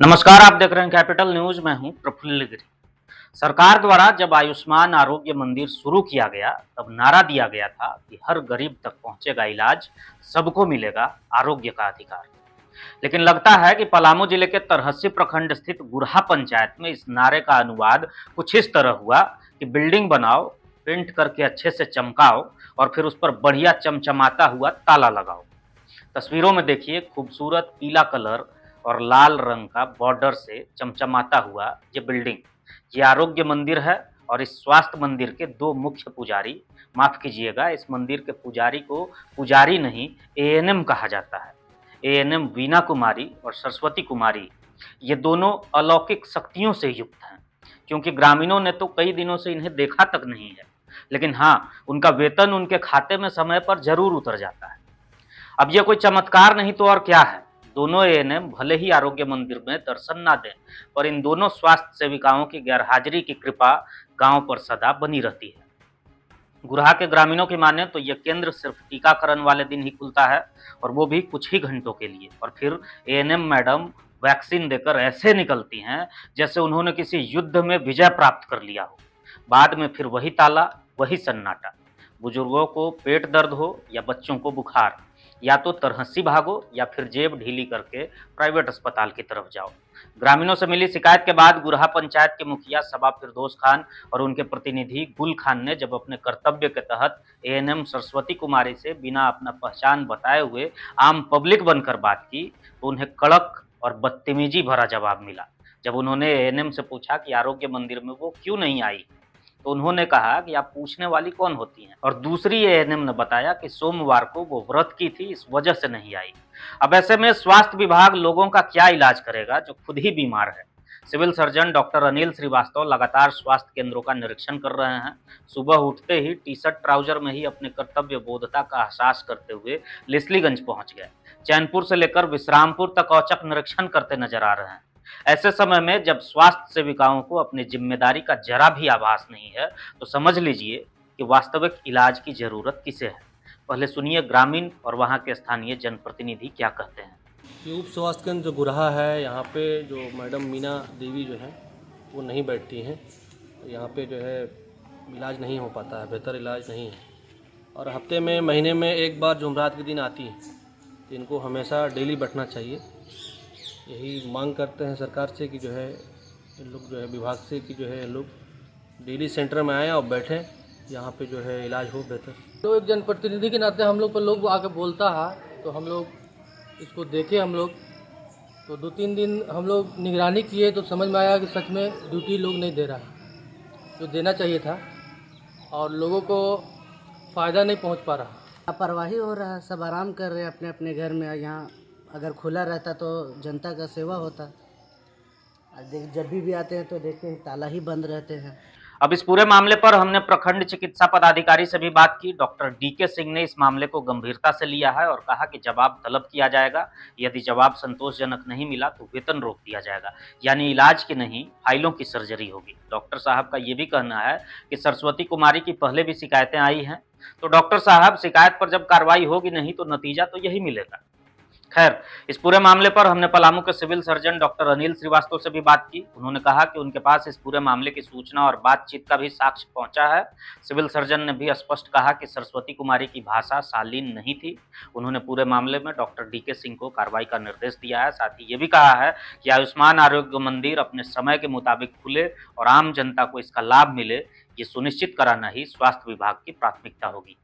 नमस्कार, आप देख रहे हैं कैपिटल न्यूज। मैं हूं प्रफुल्ल गिरी। सरकार द्वारा जब आयुष्मान आरोग्य मंदिर शुरू किया गया तब नारा दिया गया था कि हर गरीब तक पहुंचेगा इलाज, सबको मिलेगा आरोग्य का अधिकार। लेकिन लगता है कि पलामू जिले के तरहसी प्रखंड स्थित गुरहा पंचायत में इस नारे का अनुवाद कुछ इस तरह हुआ कि बिल्डिंग बनाओ, पेंट करके अच्छे से चमकाओ और फिर उस पर बढ़िया चमचमाता हुआ ताला लगाओ। तस्वीरों में देखिए, खूबसूरत पीला कलर और लाल रंग का बॉर्डर से चमचमाता हुआ ये बिल्डिंग, ये आरोग्य मंदिर है। और इस स्वास्थ्य मंदिर के दो मुख्य पुजारी, माफ कीजिएगा, इस मंदिर के पुजारी को पुजारी नहीं, एएनएम कहा जाता है। एएनएम वीना कुमारी और सरस्वती कुमारी, ये दोनों अलौकिक शक्तियों से युक्त हैं, क्योंकि ग्रामीणों ने तो कई दिनों से इन्हें देखा तक नहीं है। लेकिन हाँ, उनका वेतन उनके खाते में समय पर जरूर उतर जाता है। अब ये कोई चमत्कार नहीं तो और क्या है। दोनों एएनएम भले ही आरोग्य मंदिर में दर्शन ना दें, पर इन दोनों स्वास्थ्य सेविकाओं की गैरहाजिरी की कृपा गांव पर सदा बनी रहती है। गुरहा के ग्रामीणों की माने तो यह केंद्र सिर्फ टीकाकरण वाले दिन ही खुलता है, और वो भी कुछ ही घंटों के लिए। और फिर एएनएम मैडम वैक्सीन देकर ऐसे निकलती हैं जैसे उन्होंने किसी युद्ध में विजय प्राप्त कर लिया हो। बाद में फिर वही ताला, वही सन्नाटा। बुजुर्गों को पेट दर्द हो या बच्चों को बुखार, या तो तरहसी भागो या फिर जेब ढीली करके प्राइवेट अस्पताल की तरफ जाओ। ग्रामीणों से मिली शिकायत के बाद गुरहा पंचायत के मुखिया सबा फिरदौस खान और उनके प्रतिनिधि गुल खान ने जब अपने कर्तव्य के तहत एएनएम सरस्वती कुमारी से बिना अपना पहचान बताए हुए आम पब्लिक बनकर बात की, तो उन्हें कड़क और बदतमीजी भरा जवाब मिला। जब उन्होंने एएनएम से पूछा कि आरोग्य मंदिर में वो क्यों नहीं आई, तो उन्होंने कहा कि आप पूछने वाली कौन होती हैं। और दूसरी एएनएम ने बताया कि सोमवार को वो व्रत की थी, इस वजह से नहीं आई। अब ऐसे में स्वास्थ्य विभाग लोगों का क्या इलाज करेगा जो खुद ही बीमार है। Civil surgeon doctor Anil Srivastava लगातार स्वास्थ्य केंद्रों का निरीक्षण कर रहे हैं। सुबह उठते ही टी शर्ट ट्राउजर में ही अपने कर्तव्य बोधता का एहसास करते हुए लिसलीगंज पहुंच गए। चैनपुर से लेकर विश्रामपुर तक औचक निरीक्षण करते नजर आ रहे हैं। ऐसे समय में जब स्वास्थ्य सेविकाओं को अपनी जिम्मेदारी का जरा भी आभास नहीं है, तो समझ लीजिए कि वास्तविक इलाज की जरूरत किसे है। पहले सुनिए ग्रामीण और वहां के स्थानीय जनप्रतिनिधि क्या कहते हैं। ये उप स्वास्थ्य केंद्र जो गुरहा है, यहाँ पे जो मैडम मीना देवी जो है वो नहीं बैठती हैं। यहाँ पे जो है इलाज नहीं हो पाता है, बेहतर इलाज नहीं है। और हफ्ते में, महीने में एक बार जुमरात के दिन आती है, तो इनको हमेशा डेली बैठना चाहिए। यही मांग करते हैं सरकार से कि जो है इन लोग जो है विभाग से कि जो है इन लोग डेली सेंटर में आएँ और बैठें, यहाँ पे जो है इलाज हो बेहतर। तो एक जनप्रतिनिधि के नाते हम लोग पर लोग आके बोलता है, तो हम लोग इसको देखे। हम लोग तो 2-3 दिन हम लोग निगरानी किए, तो समझ में आया कि सच में ड्यूटी लोग नहीं दे रहा है जो देना चाहिए था, और लोगों को फ़ायदा नहीं पहुंच पा रहा। लापरवाही हो रहा है, सब आराम कर रहे हैं अपने अपने घर में। यहाँ अगर खुला रहता तो जनता का सेवा होता। जब भी आते हैं तो देखते हैं ताला ही बंद रहते हैं। अब इस पूरे मामले पर हमने प्रखंड चिकित्सा पदाधिकारी से भी बात की। डॉक्टर डीके सिंह ने इस मामले को गंभीरता से लिया है और कहा कि जवाब तलब किया जाएगा। यदि जवाब संतोषजनक नहीं मिला तो वेतन रोक दिया जाएगा, यानी इलाज की नहीं, फाइलों की सर्जरी होगी। डॉक्टर साहब का ये भी कहना है कि सरस्वती कुमारी की पहले भी शिकायतें आई हैं, तो डॉक्टर साहब, शिकायत पर जब कार्रवाई होगी नहीं तो नतीजा तो यही मिलेगा। खैर, इस पूरे मामले पर हमने पलामू के civil surgeon doctor Anil Srivastava से भी बात की। उन्होंने कहा कि उनके पास इस पूरे मामले की सूचना और बातचीत का भी साक्ष्य पहुंचा है। सिविल सर्जन ने भी स्पष्ट कहा कि सरस्वती कुमारी की भाषा शालीन नहीं थी। उन्होंने पूरे मामले में डॉक्टर डीके सिंह को कार्रवाई का निर्देश दिया है। साथ ही ये भी कहा है कि आयुष्मान आरोग्य मंदिर अपने समय के मुताबिक खुले और आम जनता को इसका लाभ मिले, ये सुनिश्चित कराना ही स्वास्थ्य विभाग की प्राथमिकता होगी।